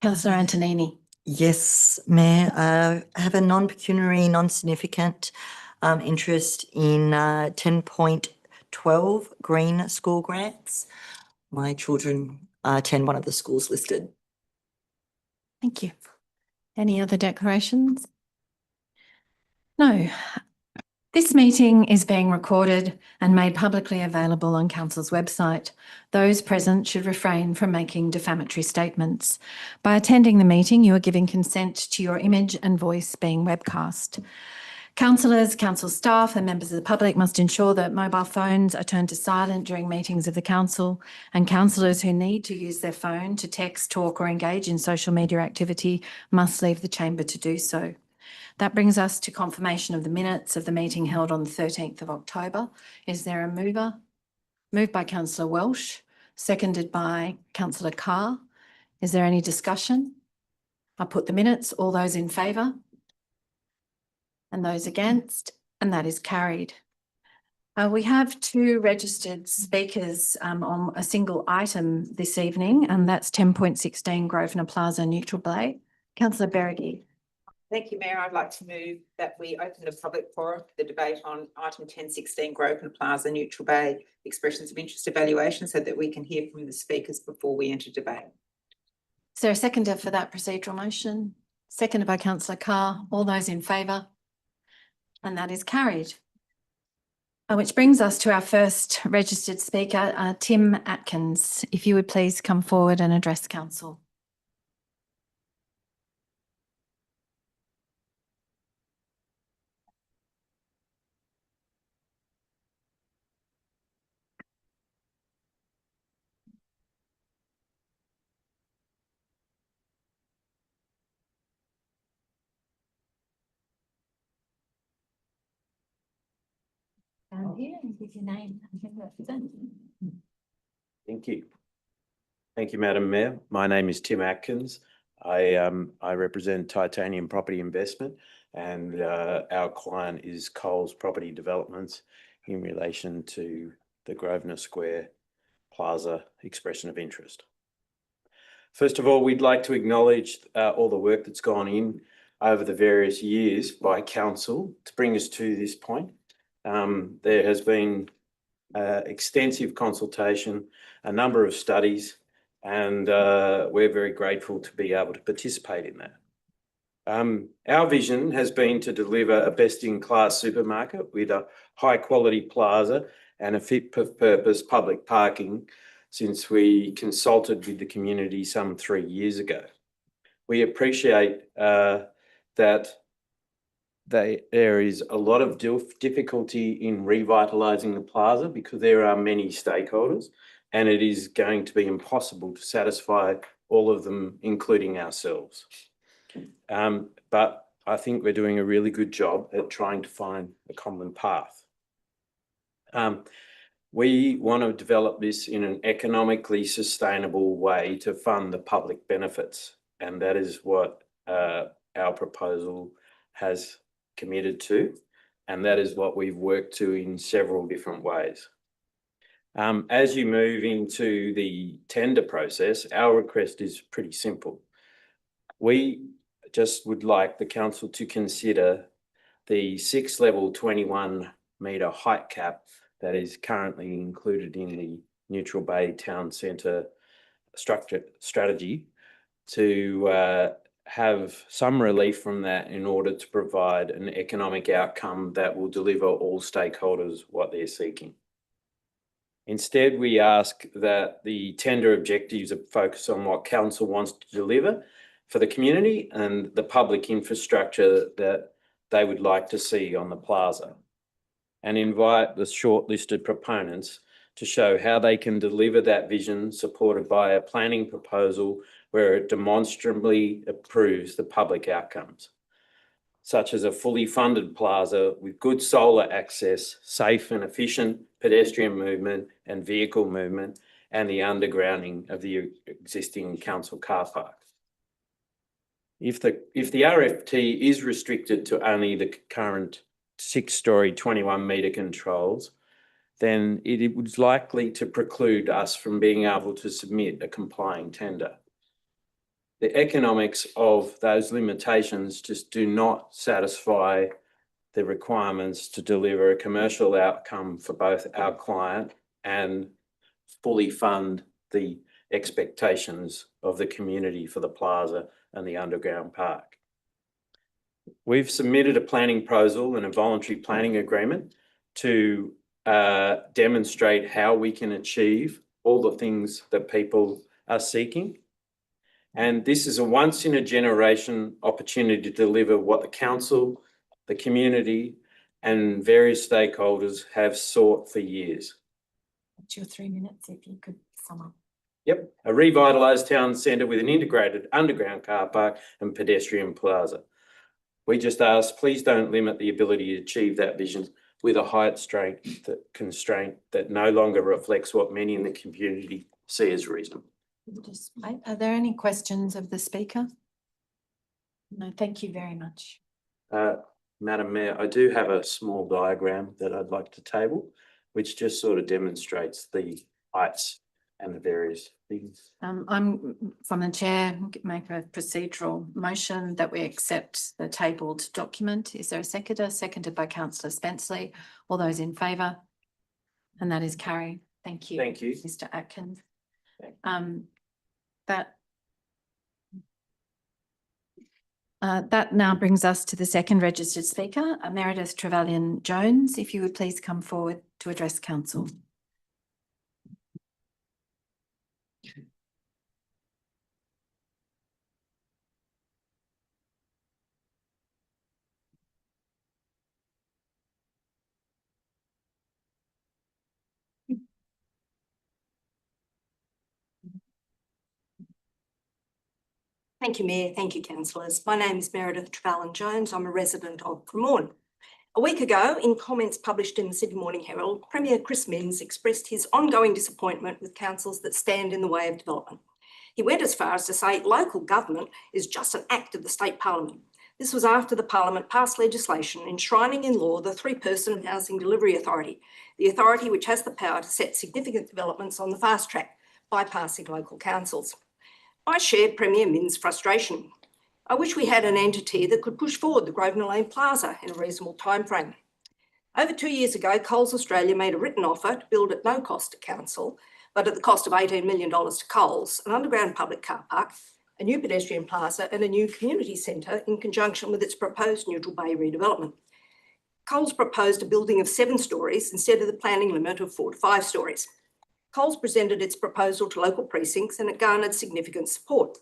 Councillor Antonini. Yes, Mayor. I have a non-pecuniary, non-significant interest in 10.12 green school grants. My children attend one of the schools listed. Thank you. Any other declarations? No. This meeting is being recorded and made publicly available on Council's website. Those present should refrain from making defamatory statements. By attending the meeting, you are giving consent to your image and voice being webcast. Councillors, council staff and members of the public must ensure that mobile phones are turned to silent during meetings of the council, and councillors who need to use their phone to text, talk or engage in social media activity must leave the chamber to do so. That brings us to confirmation of the minutes of the meeting held on the 13th of October. Is there a mover? Moved by Councillor Welsh, seconded by Councillor Carr. Is there any discussion? I put the minutes. All those in favour? And those against? And that is carried. We have two registered speakers on a single item this evening, and that's 10.16 Grosvenor Plaza, Neutral Bay. Councillor Berrigan. Thank you, Mayor. I'd like to move that we open the public forum for the debate on item 10.16 Grosvenor Plaza, Neutral Bay, expressions of interest evaluation, so that we can hear from the speakers before we enter debate. Is there a seconder for that procedural motion? Seconded by Councillor Carr. All those in favour? And that is carried. Which brings us to our first registered speaker, Tim Atkins. If you would please come forward and address council. Here and give your name and represent. Thank you. Thank you, Madam Mayor. My name is Tim Atkins. I represent Titanium Property Investment, and our client is Coles Property Developments in relation to the Grosvenor Square Plaza expression of interest. First of all, we'd like to acknowledge all the work that's gone in over the various years by council to bring us to this point. There has been extensive consultation, a number of studies, and we're very grateful to be able to participate in that. Our vision has been to deliver a best-in-class supermarket with a high-quality plaza and a fit-for-purpose public parking since we consulted with the community some 3 years ago. We appreciate that there is a lot of difficulty in revitalising the plaza because there are many stakeholders, and it is going to be impossible to satisfy all of them, including ourselves. But I think we're doing a really good job at trying to find a common path. We want to develop this in an economically sustainable way to fund the public benefits, and that is what our proposal has committed to, and that is what we've worked to in several different ways. As you move into the tender process, our request is pretty simple. We just would like the council to consider the 6-level 21-metre height cap that is currently included in the Neutral Bay Town Centre strategy to have some relief from that in order to provide an economic outcome that will deliver all stakeholders what they're seeking. Instead, we ask that the tender objectives are focused on what council wants to deliver for the community and the public infrastructure that they would like to see on the plaza, and invite the shortlisted proponents to show how they can deliver that vision supported by a planning proposal where it demonstrably improves the public outcomes, such as a fully funded plaza with good solar access, safe and efficient pedestrian movement and vehicle movement, and the undergrounding of the existing council car park. If the RFT is restricted to only the current 6-storey 21-metre controls, then it was likely to preclude us from being able to submit a complying tender. the economics of those limitations just do not satisfy the requirements to deliver a commercial outcome for both our client and fully fund the expectations of the community for the plaza and the underground park. We've submitted a planning proposal and a voluntary planning agreement to demonstrate how we can achieve all the things that people are seeking. And this is a once in a generation opportunity to deliver what the council, the community, and various stakeholders have sought for years. It's your 3 minutes if you could sum up. Yep, a revitalised town centre with an integrated underground car park and pedestrian plaza. We just ask, please don't limit the ability to achieve that vision with a height constraint that no longer reflects what many in the community see as reasonable. Just wait. Are there any questions of the speaker? No, thank you very much. Madam Mayor, I do have a small diagram that I'd like to table, which just sort of demonstrates the heights and the various things. I'm from the chair, make a procedural motion that we accept the tabled document. Is there a seconder? Seconded by Councillor Spenceley. All those in favour? And that is carried. Thank you. Thank you. Mr. Atkins. That now brings us to the second registered speaker, Meredith Trevelyan-Jones. If you would please come forward to address council. Thank you, Mayor. Thank you, councillors. My name is Meredith Trevelyan-Jones. I'm a resident of Cremorne. A week ago, in comments published in the Sydney Morning Herald, Premier Chris Minns expressed his ongoing disappointment with councils that stand in the way of development. He went as far as to say local government is just an act of the state parliament. This was after the parliament passed legislation enshrining in law the three-person Housing Delivery Authority, the authority which has the power to set significant developments on the fast track, bypassing local councils. I share Premier Minns' frustration. I wish we had an entity that could push forward the Grosvenor Lane Plaza in a reasonable timeframe. Over 2 years ago, Coles Australia made a written offer to build at no cost to council, but at the cost of $18 million to Coles, an underground public car park, a new pedestrian plaza and a new community centre in conjunction with its proposed Neutral Bay redevelopment. Coles proposed a building of 7 stories instead of the planning limit of 4 to 5 stories. Coles presented its proposal to local precincts and it garnered significant support.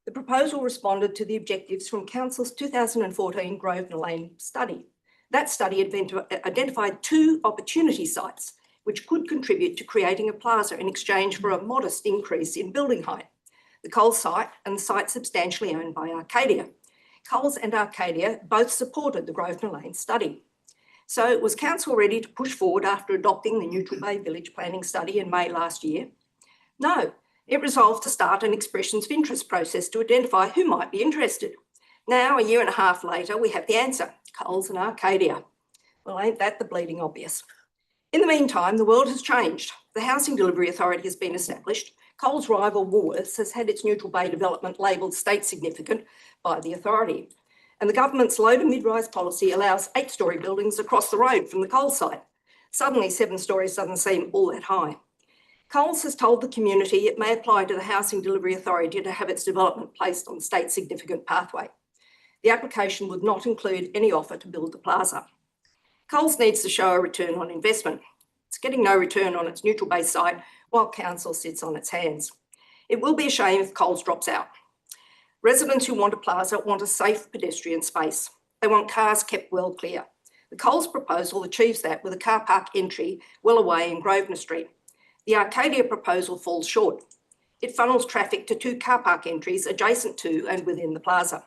The proposal responded to the objectives from Council's 2014 Grosvenor Lane study. That study identified 2 opportunity sites which could contribute to creating a plaza in exchange for a modest increase in building height. The Coles site and the site substantially owned by Arcadia. Coles and Arcadia both supported the Grosvenor Lane study. So was Council ready to push forward after adopting the Neutral Bay Village Planning Study in May last year? No, it resolved to start an expressions of interest process to identify who might be interested. Now, a year and a half later, we have the answer, Coles and Arcadia. Well, ain't that the bleeding obvious? In the meantime, the world has changed. The Housing Delivery Authority has been established. Coles' rival Woolworths has had its Neutral Bay development labelled state significant by the authority. And the government's low to mid-rise policy allows 8-storey buildings across the road from the Coles site. Suddenly 7 stories doesn't seem all that high. Coles has told the community it may apply to the Housing Delivery Authority to have its development placed on the state significant pathway. The application would not include any offer to build the plaza. Coles needs to show a return on investment. It's getting no return on its Neutral Bay site while council sits on its hands. It will be a shame if Coles drops out. Residents who want a plaza want a safe pedestrian space. They want cars kept well clear. The Coles proposal achieves that with a car park entry well away in Grosvenor Street. The Arcadia proposal falls short. It funnels traffic to 2 car park entries adjacent to and within the plaza.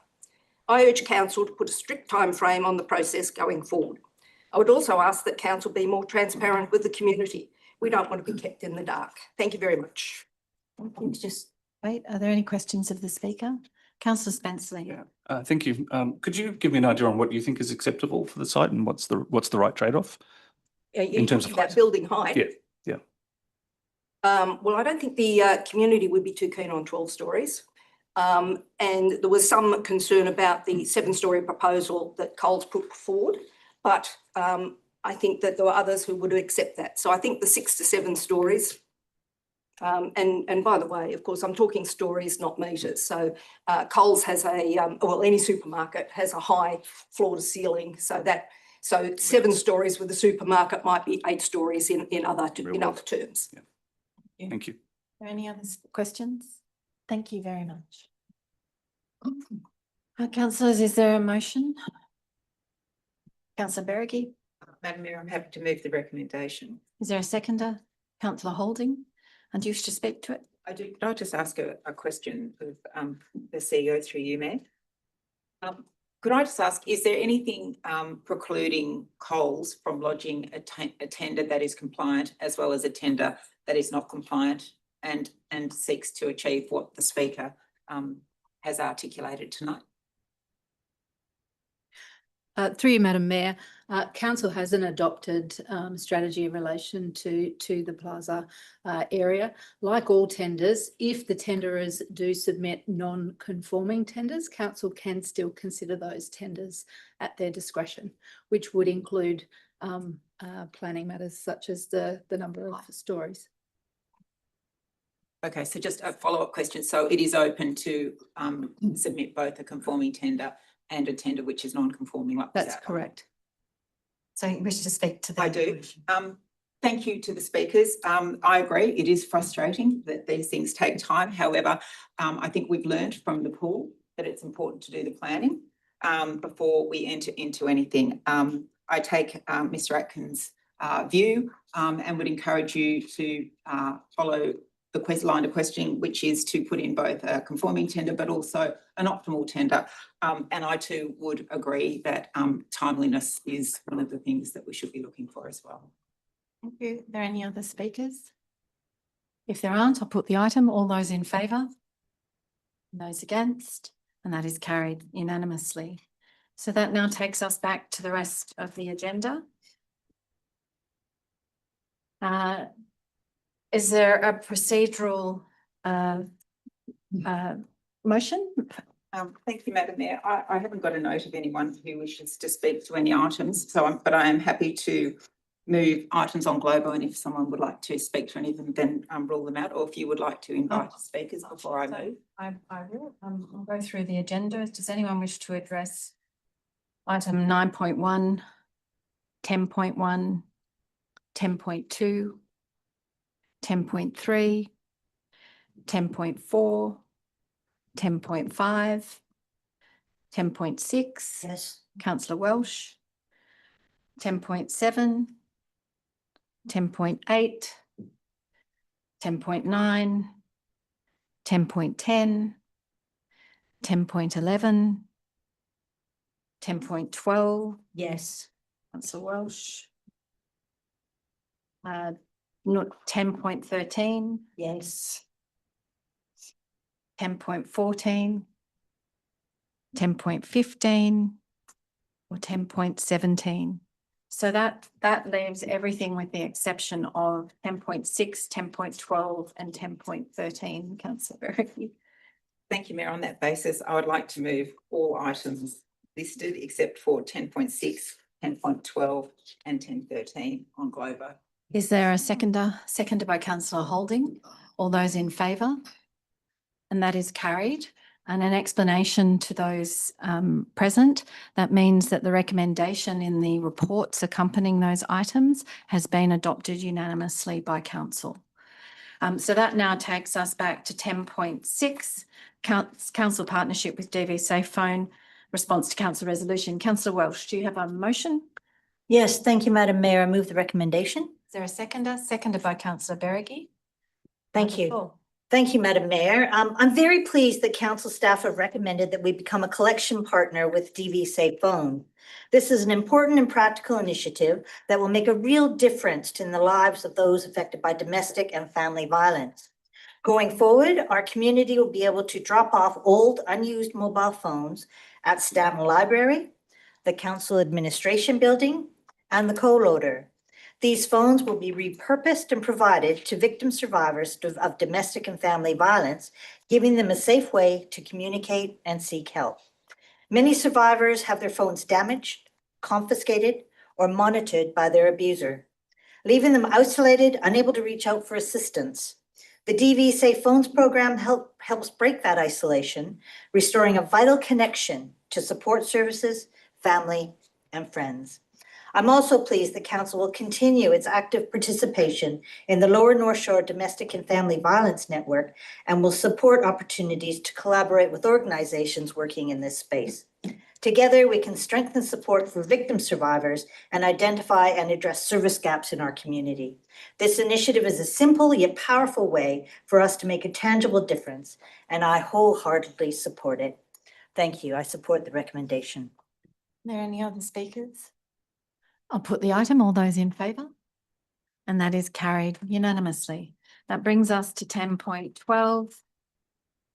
I urge Council to put a strict time frame on the process going forward. I would also ask that Council be more transparent with the community. We don't want to be kept in the dark. Thank you very much. Thank you. Just wait. Are there any questions of the speaker? Councillor Spenceley. Yeah, thank you. Could you give me an idea on what you think is acceptable for the site and what's the right trade-off? In terms of height? building height? Yeah. Well, I don't think the community would be too keen on 12 stories. And there was some concern about the 7-storey proposal that Coles put forward, but I think that there were others who would accept that. So I think the 6 to 7 stories, and by the way, of course, I'm talking stories, not metres. So Coles has well, any supermarket has a high floor to ceiling, so 7 stories with a supermarket might be 8 stories in other terms. Thank you. Are there any other questions? Thank you very much. Councillors, is there a motion? Councillor Berricky, Madam Mayor, I'm happy to move the recommendation. is there a seconder? Councillor Holding, and do you wish to speak to it? I do. Could I just ask a question of the CEO through you, Mayor? Could I just ask, is there anything precluding Coles from lodging a tender that is compliant as well as a tender that is not compliant and seeks to achieve what the Speaker has articulated tonight? Through you, Madam Mayor, Council has an adopted strategy in relation to the plaza area. Like all tenders, if the tenderers do submit non-conforming tenders, Council can still consider those tenders at their discretion, which would include planning matters such as the number of stories. Okay, so just a follow-up question. So it is open to submit both a conforming tender and a tender which is non-conforming like That's that? correct. So you wish to speak to that? I do. Thank you to the speakers. I agree, it is frustrating that these things take time. However, I think we've learned from the pool that it's important to do the planning before we enter into anything. I take Mr. Atkins' view and would encourage you to follow the line of questioning, which is to put in both a conforming tender but also an optimal tender. And I too would agree that timeliness is one of the things that we should be looking for as well. Thank you. Are there any other speakers? If there aren't, I'll put the item. All those in favour? Those against? And that is carried unanimously. So that now takes us back to the rest of the agenda. Is there a procedural motion? Thank you, Madam Mayor. I haven't got a note of anyone who wishes to speak to any items, but I am happy to move items on Globo, and if someone would like to speak to any of them, then rule them out, or if you would like to invite speakers before I move. I will. I'll go through the agenda. Does anyone wish to address item 9.1, 10.1, 10.2, 10.3, 10.4, 10.5, 10.6? Yes. Councillor Welsh. 10.7, 10.8, 10.9, 10.10, 10.11, 10.12. Yes. Councillor Welsh. 10.13, Yes. 10.14, 10.15, or 10.17. So that leaves everything with the exception of 10.6, 10.12 and 10.13, Councillor Berricky. Thank you, Mayor. On that basis, I would like to move all items listed except for 10.6, 10.12 and 10.13 on Globo. Is there a seconder? Seconded by Councillor Holding. All those in favour? And that is carried. And an explanation to those present, that means that the recommendation in the reports accompanying those items has been adopted unanimously by Council. So that now takes us back to 10.6, Council partnership with DV Safe Phone, response to Council resolution. Councillor Welsh, do you have a motion? Yes, thank you, Madam Mayor. I move the recommendation. Is there a seconder? Seconded by Councillor Berricky. Thank you. Thank you, Madam Mayor. I'm very pleased that council staff have recommended that we become a collection partner with DV Safe Phone. This is an important and practical initiative that will make a real difference in the lives of those affected by domestic and family violence. Going forward, our community will be able to drop off old, unused mobile phones at Stanton Library, the Council Administration Building, and the co-loader. These phones will be repurposed and provided to victim survivors of domestic and family violence, giving them a safe way to communicate and seek help. Many survivors have their phones damaged, confiscated, or monitored by their abuser, leaving them isolated, unable to reach out for assistance. The DV Safe Phones program helps break that isolation, restoring a vital connection to support services, family, and friends. I'm also pleased that Council will continue its active participation in the Lower North Shore Domestic and Family Violence Network and will support opportunities to collaborate with organizations working in this space. Together, we can strengthen support for victim survivors and identify and address service gaps in our community. This initiative is a simple yet powerful way for us to make a tangible difference, and I wholeheartedly support it. Thank you. I support the recommendation. Are there any other speakers? I'll put the item. All those in favour? And that is carried unanimously. That brings us to 10.12.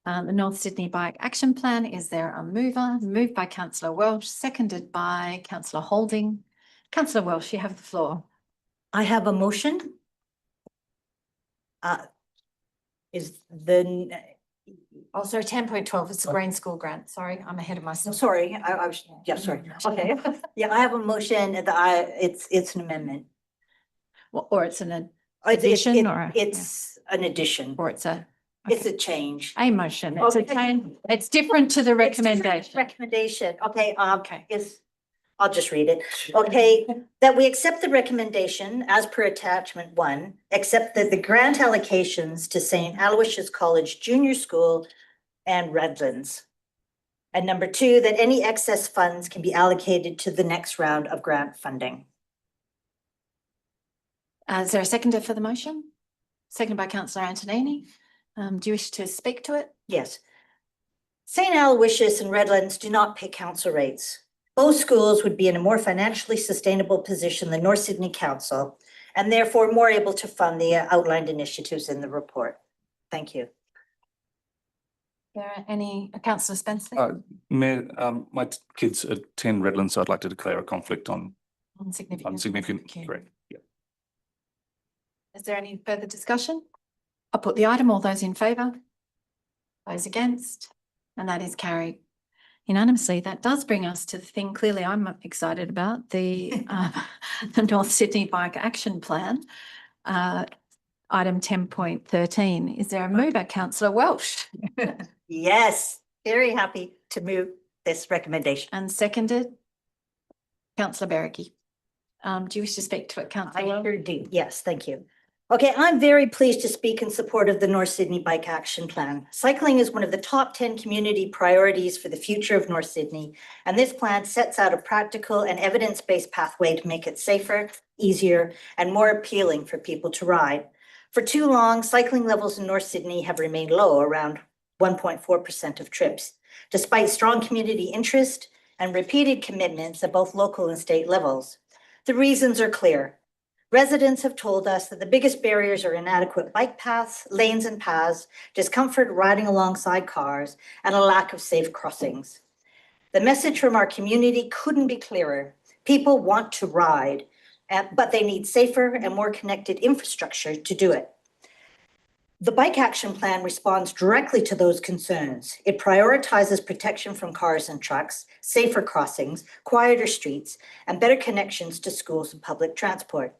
The North Sydney Bike Action Plan. Is there a mover? Moved by councillor Welch, seconded by councillor Holding. Councillor Welch, you have the floor. I have a motion. Is the, Oh, sorry, 10.12. It's the Green School Grant. Sorry, I'm ahead of myself. sorry, I was, yeah, sorry. Okay. Yeah, I have a motion that it's an amendment. Or it's an Addition addition or It's an addition. or it's a It's a change. a motion. It's a Okay. change. It's different to the It's different recommendation. Recommendation, okay, Okay. I'll just read it. Okay, that we accept the recommendation as per attachment 1, except that the grant allocations to St. Aloysius College Junior School and Redlands. And number 2, that any excess funds can be allocated to the next round of grant funding. Is there a seconder for the motion? Seconded by councillor Antonini. Do you wish to speak to it? Yes. St. Aloysius and Redlands do not pay council rates. Both schools would be in a more financially sustainable position than North Sydney Council, and therefore more able to fund the outlined initiatives in the report. Thank you. There are any, councillor Spencer? Mayor, my kids attend Redlands, so I'd like to declare a conflict on Unsignificant. significant Thank you. threat. Yeah. Is there any further discussion? I'll put the item. All those in favour? Those against? And that is carried unanimously. That does bring us to the thing clearly I'm excited about, the North Sydney Bike Action Plan. Item 10.13. Is there a mover? Councillor Welsh. Yes, very happy to move this recommendation. And seconded? Councillor Berricky. Do you wish to speak to it, councillor I Welsh? sure do. Yes, thank you. Okay, I'm very pleased to speak in support of the North Sydney Bike Action Plan. Cycling is one of the top 10 community priorities for the future of North Sydney, and this plan sets out a practical and evidence-based pathway to make it safer, easier, and more appealing for people to ride. For too long, cycling levels in North Sydney have remained low, around 1.4% of trips, despite strong community interest and repeated commitments at both local and state levels. The reasons are clear. Residents have told us that the biggest barriers are inadequate bike paths, lanes and paths, discomfort riding alongside cars, and a lack of safe crossings. The message from our community couldn't be clearer. People want to ride, but they need safer and more connected infrastructure to do it. The Bike Action Plan responds directly to those concerns. It prioritizes protection from cars and trucks, safer crossings, quieter streets, and better connections to schools and public transport.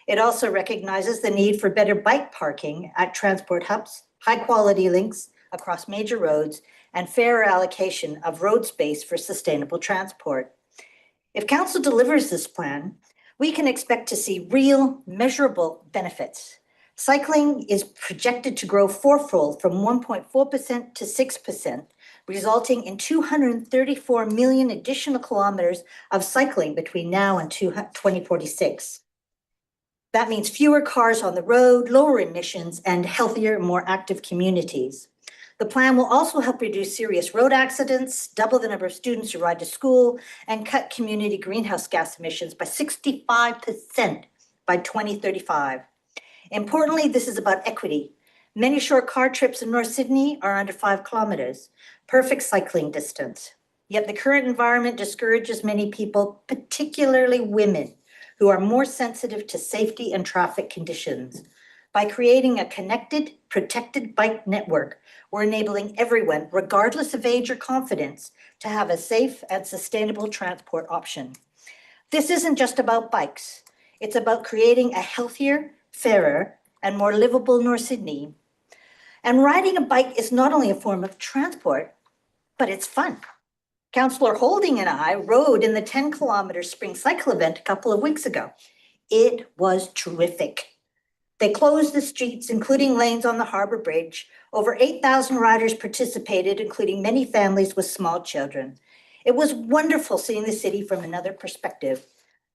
It also recognizes the need for better bike parking at transport hubs, high-quality links across major roads, and fairer allocation of road space for sustainable transport. If Council delivers this plan, we can expect to see real, measurable benefits. Cycling is projected to grow fourfold from 1.4% to 6%, resulting in 234 million additional kilometers of cycling between now and 2046. That means fewer cars on the road, lower emissions, and healthier, more active communities. The plan will also help reduce serious road accidents, double the number of students who ride to school, and cut community greenhouse gas emissions by 65% by 2035. Importantly, this is about equity. Many short car trips in North Sydney are under 5 kilometers, perfect cycling distance. Yet the current environment discourages many people, particularly women, who are more sensitive to safety and traffic conditions. By creating a connected, protected bike network, we're enabling everyone, regardless of age or confidence, to have a safe and sustainable transport option. This isn't just about bikes. It's about creating a healthier, fairer, and more livable North Sydney. And riding a bike is not only a form of transport, but it's fun. Councillor Holding and I rode in the 10-kilometer spring cycle event a couple of weeks ago. It was terrific. They closed the streets, including lanes on the Harbour Bridge. Over 8,000 riders participated, including many families with small children. It was wonderful seeing the city from another perspective.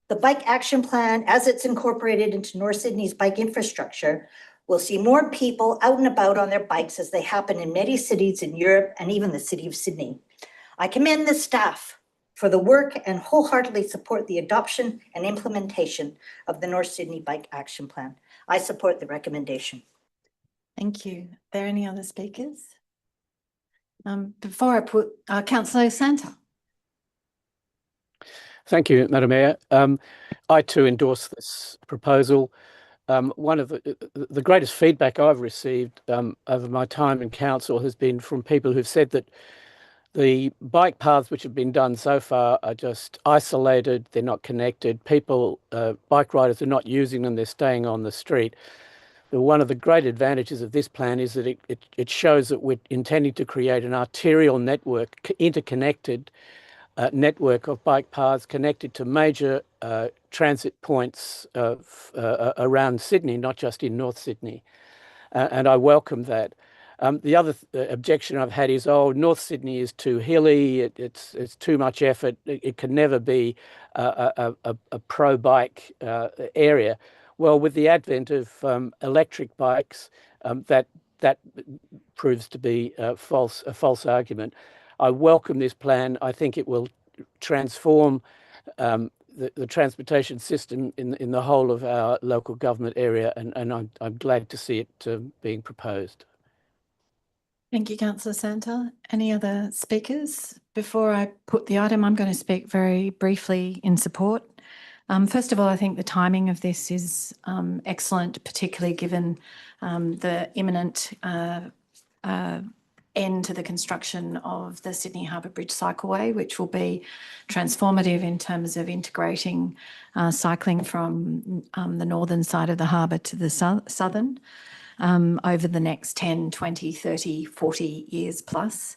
The Bike Action Plan, as it's incorporated into North Sydney's bike infrastructure, will see more people out and about on their bikes as they happen in many cities in Europe and even the city of Sydney. I commend the staff for the work and wholeheartedly support the adoption and implementation of the North Sydney Bike Action Plan. I support the recommendation. Thank you. Are there any other speakers? Before I put Councillor Santa. Thank you, Madam Mayor. I too endorse this proposal. One of the greatest feedback I've received over my time in council has been from people who've said that the bike paths which have been done so far are just isolated, they're not connected. People, bike riders are not using them, they're staying on the street. One of the great advantages of this plan is that it shows that we're intending to create an arterial network, interconnected network of bike paths connected to major transit points around Sydney, not just in North Sydney. And I welcome that. The other objection I've had is, oh, North Sydney is too hilly, it's too much effort, it can never be a pro-bike area. Well, with the advent of electric bikes, that proves to be a false argument. I welcome this plan. I think it will transform the transportation system in the whole of our local government area, and I'm glad to see it being proposed. Thank you, Councillor Santa. Any other speakers? Before I put the item, I'm going to speak very briefly in support. First of all, I think the timing of this is excellent, particularly given the imminent end to the construction of the Sydney Harbour Bridge Cycleway, which will be transformative in terms of integrating cycling from the northern side of the harbour to the southern over the next 10, 20, 30, 40 years plus.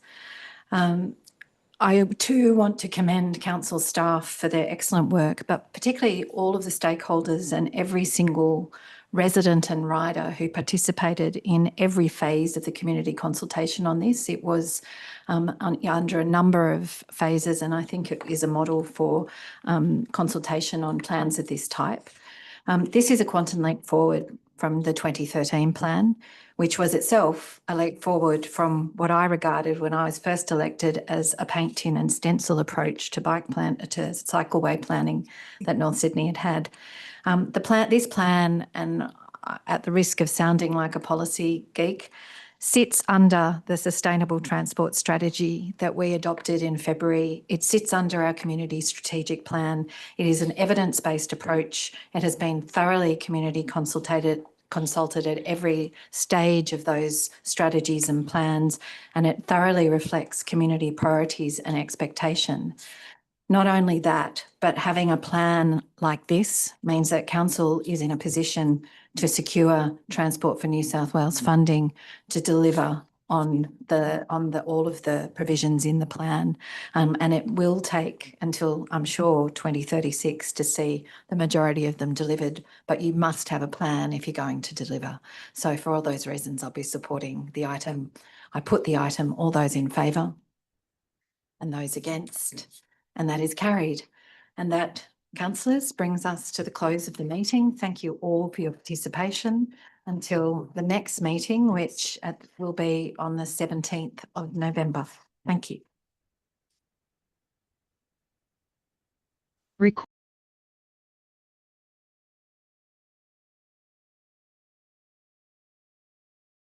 I too want to commend council staff for their excellent work, but particularly all of the stakeholders and every single resident and rider who participated in every phase of the community consultation on this. It was under a number of phases, and I think it is a model for consultation on plans of this type. This is a quantum leap forward from the 2013 plan, which was itself a leap forward from what I regarded when I was first elected as a paint, tin and stencil approach to cycleway planning that North Sydney had. This plan, and at the risk of sounding like a policy geek, sits under the Sustainable Transport Strategy that we adopted in February. It sits under our Community Strategic Plan. It is an evidence-based approach. It has been thoroughly community consulted at every stage of those strategies and plans, and it thoroughly reflects community priorities and expectation. Not only that, but having a plan like this means that council is in a position to secure Transport for New South Wales funding to deliver on all of the provisions in the plan. And it will take until, I'm sure, 2036 to see the majority of them delivered, but you must have a plan if you're going to deliver. So for all those reasons, I'll be supporting the item. I put the item, all those in favour and those against, and that is carried. And that, councillors, brings us to the close of the meeting. Thank you all for your participation until the next meeting, which will be on the 17th of November. Thank you.